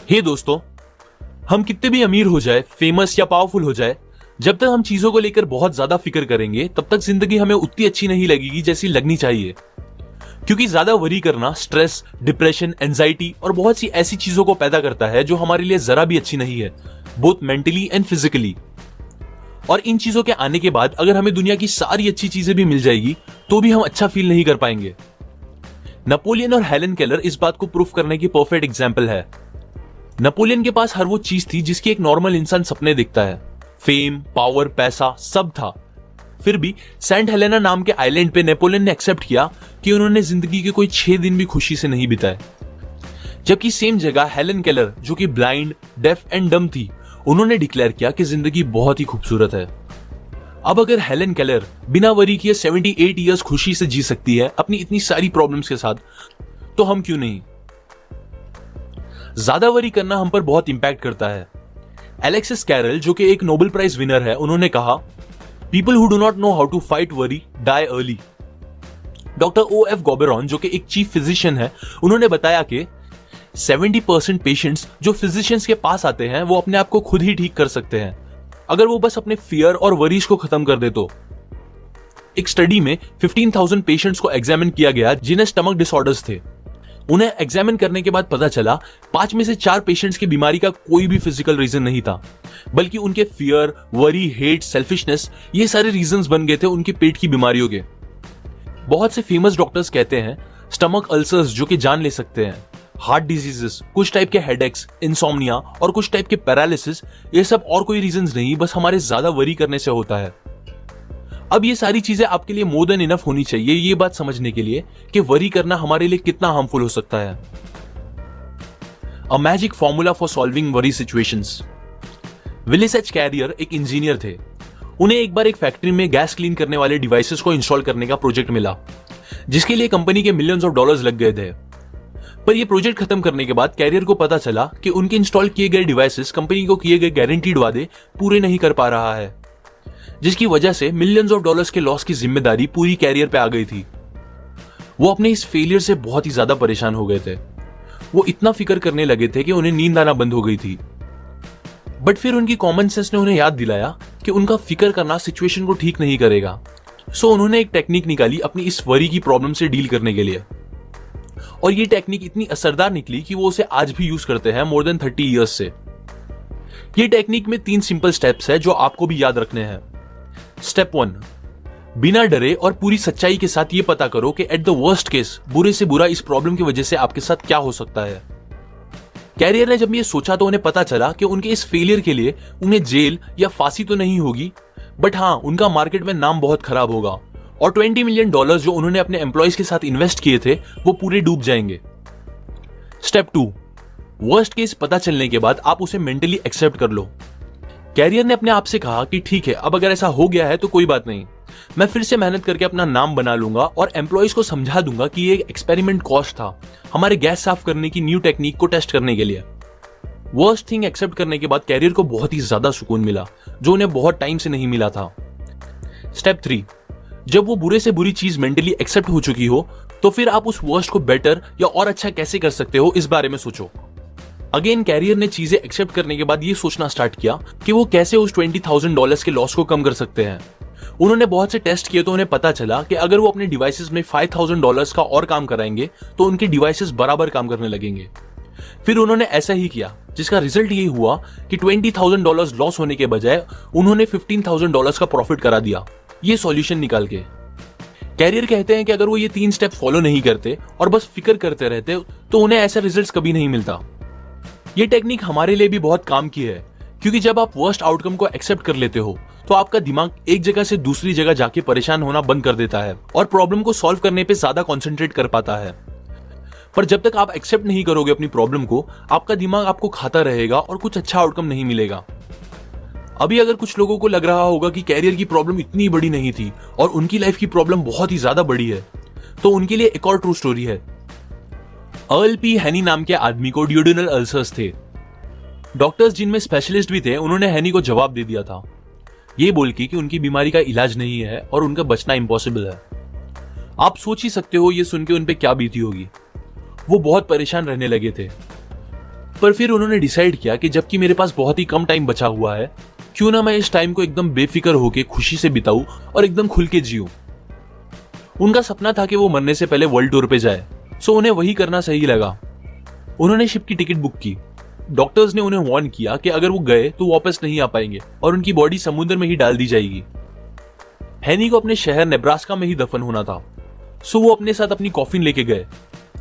हे दोस्तों, हम कितने भी अमीर हो जाए, फेमस या पावरफुल हो जाए, जब तक हम चीजों को लेकर बहुत ज्यादा फिक्र करेंगे तब तक जिंदगी हमें उतनी अच्छी नहीं लगेगी जैसी लगनी चाहिए। क्योंकि ज्यादा वरी करना स्ट्रेस, डिप्रेशन, एंजाइटी और बहुत सी ऐसी चीजों को पैदा करता है जो हमारे लिए जरा भी अच्छी नहीं है, बोथ मेंटली एंड फिजिकली। और इन चीजों के आने के बाद अगर हमें दुनिया की सारी अच्छी चीजें भी मिल जाएगी तो भी हम अच्छा फील नहीं कर पाएंगे। नेपोलियन और हेलन केलर इस बात को प्रूफ करने की परफेक्ट एग्जाम्पल है। नेपोलियन के पास हर वो चीज थी जिसकी एक नॉर्मल इंसान सपने देखता है। फेम, पावर, पैसा सब था। फिर भी सेंट हेलेना नाम के आइलैंड पे नेपोलियन ने एक्सेप्ट किया कि उन्होंने जिंदगी के कोई 6 दिन भी खुशी से नहीं बिताए। जबकि सेम जगह हेलन केलर, जो कि ब्लाइंड, डेफ एंड डम थी, उन्होंने डिक्लेयर किया कि जिंदगी बहुत ही खूबसूरत है। अब अगर हेलन केलर बिना वरी किए 78 इयर्स खुशी से जी सकती है अपनी इतनी सारी प्रॉब्लम्स के साथ, तो हम क्यों नहीं? ज्यादा वरी करना हम पर बहुत इंपैक्ट करता है। एलेक्सिस कैरल, जो कि एक नोबेल प्राइज विनर है, उन्होंने कहा, people who do not know how to fight worry die early. Doctor O.F. Goberon, जो कि एक चीफ फिजिशियन है, उन्होंने बताया कि 70% पेशेंट्स जो फिजिशियंस के पास आते हैं वो अपने आप को खुद ही ठीक कर सकते हैं अगर वो बस अपने फियर और वरीज को खत्म कर दे तो। एक स्टडी में 15,000 पेशेंट्स को एग्जामिन किया गया जिन्हें स्टमक डिसऑर्डर्स थे। उन्हें एग्जामिन करने के बाद पता चला 5 में से 4 पेशेंट्स की बीमारी का कोई भी फिजिकल रीजन नहीं था, बल्कि उनके फियर, वरी, हेट, सेल्फिशनेस, ये सारे रीजंस बन गए थे उनके पेट की बीमारियों के। बहुत से फेमस डॉक्टर्स कहते हैं स्टमक अल्सर्स जो कि जान ले सकते हैं, हार्ट डिजीजेस, कुछ टाइप के हेडेक्स, इंसोम्निया और कुछ टाइप के पैरालिसिस, ये सब और कोई रीजंस नहीं, बस हमारे ज्यादा वरी करने से होता है। अब ये सारी चीजें आपके लिए मोर देन इनफ होनी चाहिए ये बात समझने के लिए कि वरी करना हमारे लिए कितना हार्मफुल हो सकता है। A magic formula for solving worry situations. Willis H Carrier एक इंजीनियर थे। उन्हें एक बार एक फैक्ट्री में गैस क्लीन करने वाले डिवाइसेस को इंस्टॉल करने का प्रोजेक्ट मिला, जिसके लिए कंपनी के मिलियंस ऑफ डॉलर्स लग गए थे। पर यह प्रोजेक्ट खत्म करने के बाद कैरियर को पता चला कि उनके इंस्टॉल किए गए डिवाइसेस कंपनी को किए गए गारंटीड वादे पूरे नहीं कर पा रहा है, जिसकी वजह से मिलियंस ऑफ डॉलर्स के लॉस की जिम्मेदारी पूरी कैरियर पे आ गई थी। वो अपने इस फेलियर से बहुत ही ज्यादा परेशान हो गए थे। वो इतना फिक्र करने लगे थे कि उन्हें नींद आना बंद हो गई थी। बट फिर उनकी कॉमन सेंस ने उन्हें याद दिलाया कि उनका फिक्र करना सिचुएशन को ठीक नहीं करेगा। सो उन्होंने एक टेक्निक निकाली अपनी इस वरी की प्रॉब्लम से डील करने के लिए, और ये टेक्निक इतनी असरदार निकली कि वो उसे आज भी यूज करते हैं मोर देन 30 इयर्स से। ये टेक्निक में 3 सिंपल स्टेप्स है जो आपको भी याद रखने हैं। स्टेप 1, बिना डरे और पूरी सच्चाई के साथ ये पता करो कि एट द वर्स्ट केस, बुरे से बुरा इस प्रॉब्लम की वजह से आपके साथ क्या हो सकता है। कैरियर ने जब ये सोचा तो उन्हें पता चला कि उनके इस फेलियर के लिए उन्हें जेल या फांसी तो नहीं होगी, बट हाँ, उनका मार्केट में नाम बहुत खराब होगा और $20 मिलियन जो उन्होंने अपने एम्प्लॉयज के साथ इन्वेस्ट किए थे वो पूरे डूब जाएंगे। स्टेप 2, वर्स्ट केस पता चलने के बाद आप उसे मेंटली एक्सेप्ट कर लो। कैरियर ने अपने आप से कहा कि ठीक है, अब अगर ऐसा हो गया है तो कोई बात नहीं, मैं फिर से मेहनत करके अपना नाम बना लूंगा और एम्प्लॉयज को समझा दूंगा कि ये एक एक्सपेरिमेंट कॉस्ट था हमारे गैस साफ करने की न्यू टेक्निक को टेस्ट करने के लिए। वर्स्ट थिंग एक्सेप्ट करने के बाद कैरियर को बहुत ही ज्यादा सुकून मिला जो उन्हें बहुत टाइम से नहीं मिला था। स्टेप 3, जब वो बुरे से बुरी चीज मेंटली एक्सेप्ट हो चुकी हो तो फिर आप उस वर्स्ट को बेटर या और अच्छा कैसे कर सकते हो इस बारे में सोचो। अगेन कैरियर ने चीजें एक्सेप्ट करने के बाद ये सोचना स्टार्ट किया कि वो कैसे उस $20,000 के लॉस को कम कर सकते हैं। उन्होंने बहुत से टेस्ट किए तो उन्हें पता चला कि अगर वो अपने डिवाइसेस में $5,000 का और काम कराएंगे तो उनके डिवाइसेस बराबर काम करने लगेंगे। फिर उन्होंने ऐसा ही किया, जिसका रिजल्ट ये हुआ कि $20,000 लॉस होने के बजाय उन्होंने $15,000 का प्रॉफिट करा दिया, ये सॉल्यूशन निकाल के। कैरियर कहते हैं कि अगर वो ये 3 स्टेप फॉलो नहीं करते और बस फिक्र करते रहते तो उन्हें ऐसा रिजल्ट्स कभी नहीं मिलता। ये टेक्निक हमारे लिए भी बहुत काम की है, क्योंकि जब आप वर्स्ट आउटकम को एक्सेप्ट कर लेते हो तो आपका दिमाग एक जगह से दूसरी जगह जाके परेशान होना बंद कर देता है और प्रॉब्लम को सॉल्व करने पे ज्यादा कंसंट्रेट कर पाता है। पर जब तक आप एक्सेप्ट नहीं करोगे अपनी प्रॉब्लम को, आपका दिमाग आपको खाता रहेगा और कुछ अच्छा आउटकम नहीं मिलेगा। अभी अगर कुछ लोगों को लग रहा होगा कि कैरियर की प्रॉब्लम इतनी बड़ी नहीं थी और उनकी लाइफ की प्रॉब्लम बहुत ही ज्यादा बड़ी है, तो उनके लिए एक और ट्रू स्टोरी है। अर्ल पी हैनी नाम के आदमी को ड्यूडेनल अल्सर्स थे। डॉक्टर्स जिनमें स्पेशलिस्ट भी थे, उन्होंने हैनी को जवाब दे दिया था ये बोल के कि उनकी बीमारी का इलाज नहीं है और उनका बचना इम्पॉसिबल है। आप सोच ही सकते हो ये सुन के उन पे क्या बीती होगी। वो बहुत परेशान रहने लगे थे। पर फिर उन्होंने डिसाइड किया कि जबकि मेरे पास बहुत ही कम टाइम बचा हुआ है, क्यों ना मैं इस टाइम को एकदम बेफिक्र होके खुशी से बिताऊं और एकदम खुल के जीऊं। उनका सपना था कि वो मरने से पहले वर्ल्ड टूर पे जाए, सो उन्हें वही करना सही लगा। उन्होंने शिप की टिकट बुक की। डॉक्टर्स ने उन्हें वार्न किया कि अगर वो गए तो वापस नहीं आ पाएंगे और उनकी बॉडी समुद्र में ही डाल दी जाएगी। हैनी को अपने शहर नेब्रास्का में ही दफन होना था, सो वो अपने साथ अपनी कॉफिन लेके गए।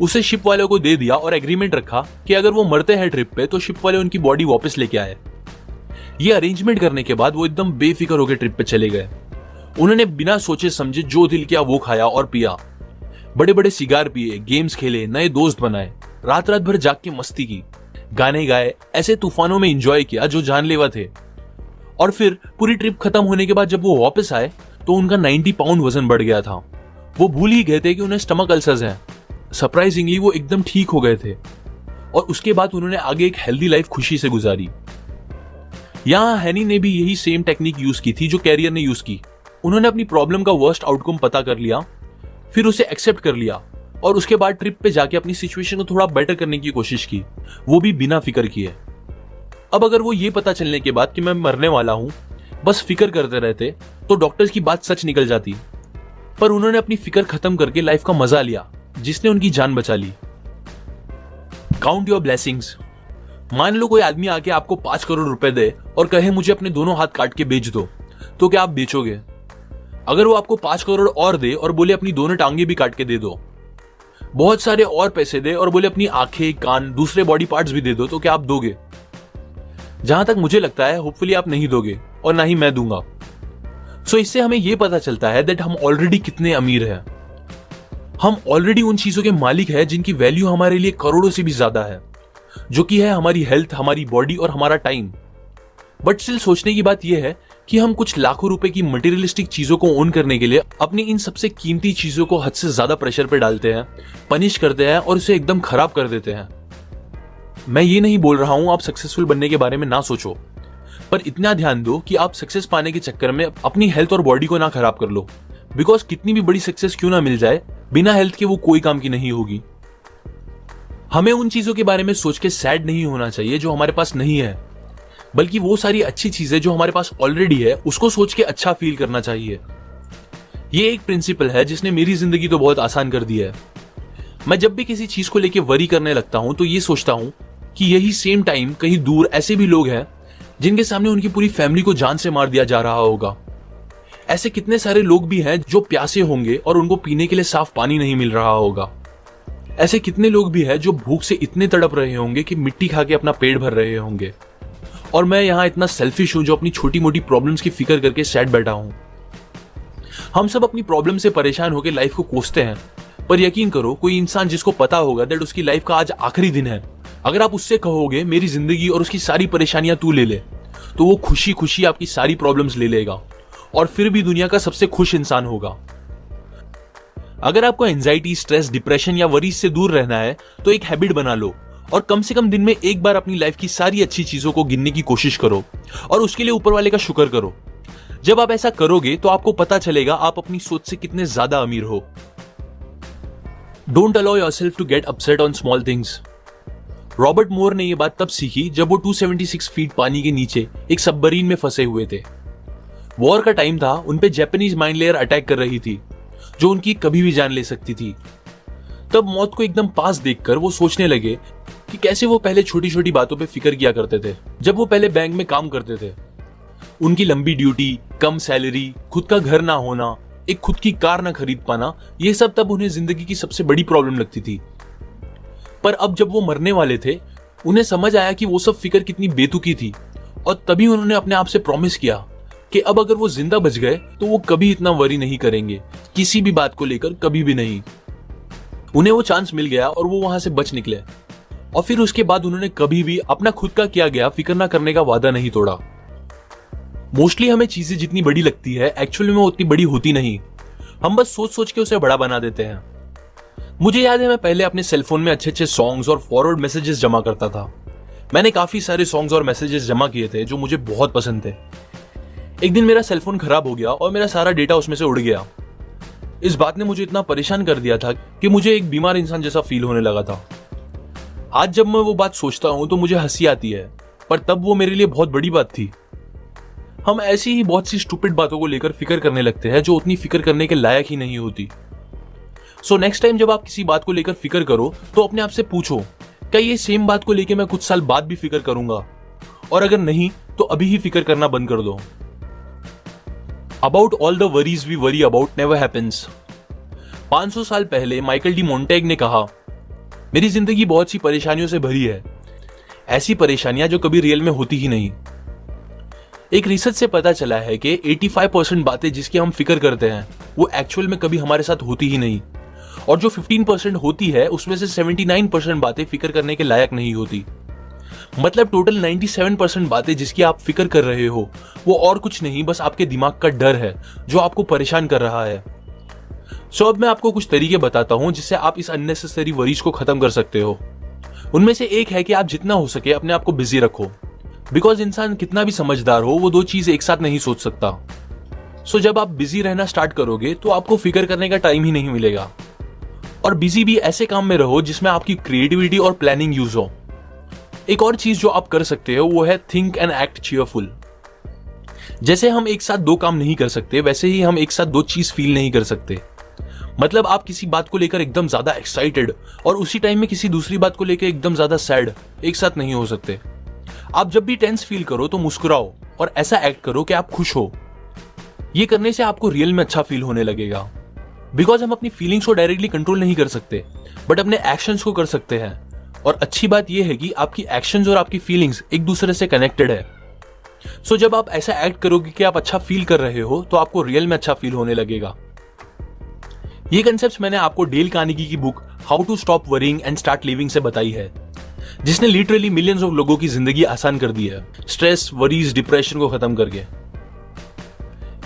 उसे शिप वाले को दे दिया और एग्रीमेंट रखा कि अगर वो मरते हैं ट्रिप पे तो शिप वाले उनकी बॉडी वापस लेके आए। ये अरेंजमेंट करने के बाद वो एकदम बेफिक्र होकर ट्रिप पे चले गए। उन्होंने बिना सोचे समझे जो दिल किया वो खाया और पिया, बड़े बड़े सिगार पिए, गेम्स खेले, नए दोस्त बनाए, रात रात भर जाग के मस्ती की, गाने गाए, ऐसे तूफानों में एंजॉय किया जो जानलेवा थे। और फिर पूरी ट्रिप खत्म होने के बाद जब वो वापस आए तो उनका 90 पाउंड वजन बढ़ गया था। वो भूल ही गए थे कि उन्हें स्टमक अल्सर्स हैं। सरप्राइजिंगली वो एकदम ठीक हो गए थे और उसके बाद उन्होंने आगे एक हेल्दी लाइफ खुशी से गुजारी। यहां हैनी ने भी यही सेम टेक्निक यूज की थी जो कैरियर ने यूज की। उन्होंने अपनी प्रॉब्लम का वर्स्ट आउटकम पता कर लिया, फिर उसे एक्सेप्ट कर लिया और उसके बाद ट्रिप पे जाके अपनी सिचुएशन को थोड़ा बेटर करने की कोशिश की, वो भी बिना फिक्र किए। अब अगर वो ये पता चलने के बाद कि मैं मरने वाला हूं बस फिक्र करते रहते तो डॉक्टर्स की बात सच निकल जाती, पर उन्होंने अपनी फिक्र खत्म करके लाइफ का मजा लिया जिसने उनकी जान बचा ली। Count your blessings. मान लो कोई आदमी आके आपको 5 करोड़ रुपए दे और कहे मुझे अपने दोनों हाथ काट के बेच दो, तो क्या आप बेचोगे? अगर वो आपको 5 करोड़ और दे और बोले अपनी दोनों टांगे भी काट के दे दो, बहुत सारे और पैसे दे और बोले अपनी आंखें, कान, दूसरे बॉडी पार्ट्स भी दे दो, तो क्या आप दोगे? जहां तक मुझे लगता है होपफुली आप नहीं दोगे और ना ही मैं दूंगा। सो इससे हमें यह पता चलता है दैट हम ऑलरेडी कितने अमीर हैं। हम ऑलरेडी उन चीजों के मालिक हैं जिनकी वैल्यू हमारे लिए करोड़ों से भी ज्यादा है, जो कि है हमारी हेल्थ, हमारी बॉडी और हमारा टाइम। बट स्टिल सोचने की बात यह है कि हम कुछ लाखों रुपए की मटेरियलिस्टिक चीजों को ओन करने के लिए अपनी इन सबसे कीमती चीजों को हद से ज्यादा प्रेशर पे डालते हैं, पनिश करते हैं और उसे एकदम खराब कर देते हैं। मैं ये नहीं बोल रहा हूं आप सक्सेसफुल बनने के बारे में ना सोचो, पर इतना ध्यान दो कि आप सक्सेस पाने के चक्कर में अपनी हेल्थ और बॉडी को ना खराब कर लो, बिकॉज कितनी भी बड़ी सक्सेस क्यों ना मिल जाए, बिना हेल्थ के वो कोई काम की नहीं होगी। हमें उन चीजों के बारे में सोच के सैड नहीं होना चाहिए जो हमारे पास नहीं है, बल्कि वो सारी अच्छी चीजें जो हमारे पास ऑलरेडी है उसको सोच के अच्छा फील करना चाहिए। ये एक प्रिंसिपल है जिसने मेरी जिंदगी तो बहुत आसान कर दी है। मैं जब भी किसी चीज को लेके वरी करने लगता हूं तो ये सोचता हूं कि यही सेम टाइम कहीं दूर ऐसे भी लोग हैं जिनके सामने उनकी पूरी फैमिली को जान से मार दिया जा रहा होगा। ऐसे कितने सारे लोग भी हैं जो प्यासे होंगे और उनको पीने के लिए साफ पानी नहीं मिल रहा होगा। ऐसे कितने लोग भी हैं जो भूख से इतने तड़प रहे होंगे कि मिट्टी खा के अपना पेट भर रहे होंगे। और मैं यहां इतना सेल्फिश हूं जो अपनी छोटी मोटी प्रॉब्लम्स की फिक्र करके सैड बैठा हूं। हम सब अपनी प्रॉब्लम से परेशान होकर लाइफ को कोसते हैं, पर यकीन करो कोई इंसान जिसको पता होगा दैट उसकी लाइफ का आज आखिरी दिन है, अगर आप उससे कहोगे मेरी जिंदगी और उसकी सारी परेशानियां तू ले ले, तो वो खुशी खुशी आपकी सारी प्रॉब्लम्स ले लेगा और फिर भी दुनिया का सबसे खुश इंसान होगा। अगर आपको एंजाइटी, स्ट्रेस, डिप्रेशन या वरीज से दूर रहना है तो एक हैबिट बना लो और कम से कम दिन में एक बार अपनी लाइफ की सारी अच्छी चीजों को गिनने की कोशिश करो और उसके लिए ऊपर वाले का शुक्र करो। जब आप ऐसा करोगे तो आपको पता चलेगा आप अपनी सोच से कितने ज्यादा अमीर हो। Don't allow yourself to get upset on small things. Robert Moore ने यह बात तब सीखी जब वो 276 फीट पानी के नीचे एक सबमरीन में फंसे हुए थे। वॉर का टाइम था, उनपे जापानीज माइन लेयर अटैक कर रही थी जो उनकी कभी भी जान ले सकती थी। तब मौत को एकदम पास देखकर वो सोचने लगे कि कैसे वो पहले छोटी छोटी बातों पे फिक्र किया करते थे जब वो पहले बैंक में काम करते थे। उनकी लंबी ड्यूटी, कम सैलरी, खुद का घर ना होना, एक खुद की कार ना खरीद पाना, ये सब तब उन्हें जिंदगी की सबसे बड़ी प्रॉब्लम लगती थी। पर अब जब वो मरने वाले थे उन्हें समझ आया कि वो सब फिक्र कितनी बेतुकी थी और तभी उन्होंने अपने आप से प्रॉमिस किया कि अब अगर वो जिंदा बच गए तो वो कभी इतना वरी नहीं करेंगे, किसी भी बात को लेकर कभी भी नहीं। उन्हें वो चांस मिल गया और वो वहां से बच निकले और फिर उसके बाद उन्होंने कभी भी अपना खुद का किया गया फिक्र ना करने का वादा नहीं तोड़ा। मोस्टली हमें चीजें जितनी बड़ी लगती है एक्चुअली में उतनी बड़ी होती नहीं, हम बस सोच सोच के उसे बड़ा बना देते हैं। मुझे याद है मैं पहले अपने सेलफोन में अच्छे अच्छे सॉन्ग्स और फॉरवर्ड मैसेजेस जमा करता था। मैंने काफी सारे सॉन्ग्स और मैसेजेस जमा किए थे जो मुझे बहुत पसंद थे। एक दिन मेरा सेलफोन खराब हो गया और मेरा सारा डेटा उसमें से उड़ गया। इस बात ने मुझे इतना परेशान कर दिया था कि मुझे एक बीमार इंसान जैसा फील होने लगा था। आज जब मैं वो बात सोचता हूं तो मुझे हंसी आती है, पर तब वो मेरे लिए बहुत बड़ी बात थी। हम ऐसी ही बहुत सी स्टूपिड बातों को लेकर फिक्र करने लगते हैं जो उतनी फिक्र करने के लायक ही नहीं होती। सो नेक्स्ट टाइम जब आप किसी बात को लेकर फिक्र करो तो अपने आप से पूछो, क्या ये सेम बात को लेकर मैं कुछ साल बाद भी फिक्र करूंगा? और अगर नहीं तो अभी ही फिक्र करना बंद कर दो। About all the worries we worry about never happens. 500 साल पहले माइकल डी मोंटेग ने कहा, मेरी जिंदगी बहुत सी परेशानियों से भरी है, ऐसी परेशानियां जो कभी रियल में होती ही नहीं। एक रिसर्च से पता चला है कि 85% बातें जिसकी हम फिक्र करते हैं वो एक्चुअल में कभी हमारे साथ होती ही नहीं, और जो 15% होती है उसमें से 79% बातें फिक्र करने के लायक नहीं होती। मतलब टोटल 97% बातें जिसकी आप फिक्र कर रहे हो वो और कुछ नहीं, बस आपके दिमाग का डर है जो आपको परेशान कर रहा है। सो अब मैं आपको कुछ तरीके बताता हूं जिससे आप इस अननेसेसरी वरीज को खत्म कर सकते हो। उनमें से एक है कि आप जितना हो सके अपने आप को बिजी रखो, बिकॉज इंसान कितना भी समझदार हो वो दो चीज एक साथ नहीं सोच सकता। सो जब आप बिजी रहना स्टार्ट करोगे तो आपको फिक्र करने का टाइम ही नहीं मिलेगा। और बिजी भी ऐसे काम में रहो जिसमें आपकी क्रिएटिविटी और प्लानिंग यूज हो। एक और चीज जो आप कर सकते हो वो है थिंक एंड एक्ट चीयरफुल। जैसे हम एक साथ दो काम नहीं कर सकते वैसे ही हम एक साथ दो चीज फील नहीं कर सकते। मतलब आप किसी बात को लेकर एकदम ज्यादा एक्साइटेड और उसी टाइम में किसी दूसरी बात को लेकर एकदम ज्यादा सैड एक साथ नहीं हो सकते। आप जब भी टेंस फील करो तो मुस्कुराओ और ऐसा एक्ट करो कि आप खुश हो। ये करने से आपको रियल में अच्छा फील होने लगेगा। बिकॉज हम अपनी फीलिंग्स को डायरेक्टली कंट्रोल नहीं कर सकते बट अपने एक्शंस को कर सकते हैं। और अच्छी बात यह है कि आपकी एक्शंस और आपकी फीलिंग्स एक दूसरे से कनेक्टेड है। सो जब आप ऐसा एक्ट करोगे कि आप अच्छा फील कर रहे हो तो आपको रियल में अच्छा फील होने लगेगा। ये कंसेप्ट मैंने आपको डेल कार्नेगी की book how to stop worrying and start living से बताई है, जिसने लिटरली मिलियंस ऑफ लोगों की जिंदगी आसान कर दी है, स्ट्रेस, वरीज, डिप्रेशन को खत्म करके।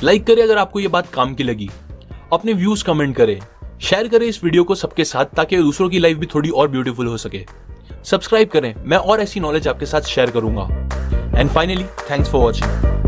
लाइक करें अगर आपको ये बात काम की लगी, अपने व्यूज कमेंट करें, शेयर करें इस वीडियो को सबके साथ ताकि दूसरों की लाइफ भी थोड़ी और ब्यूटीफुल हो सके। सब्सक्राइब करें, मैं और ऐसी नॉलेज आपके साथ शेयर करूंगा। And finally, thanks for watching.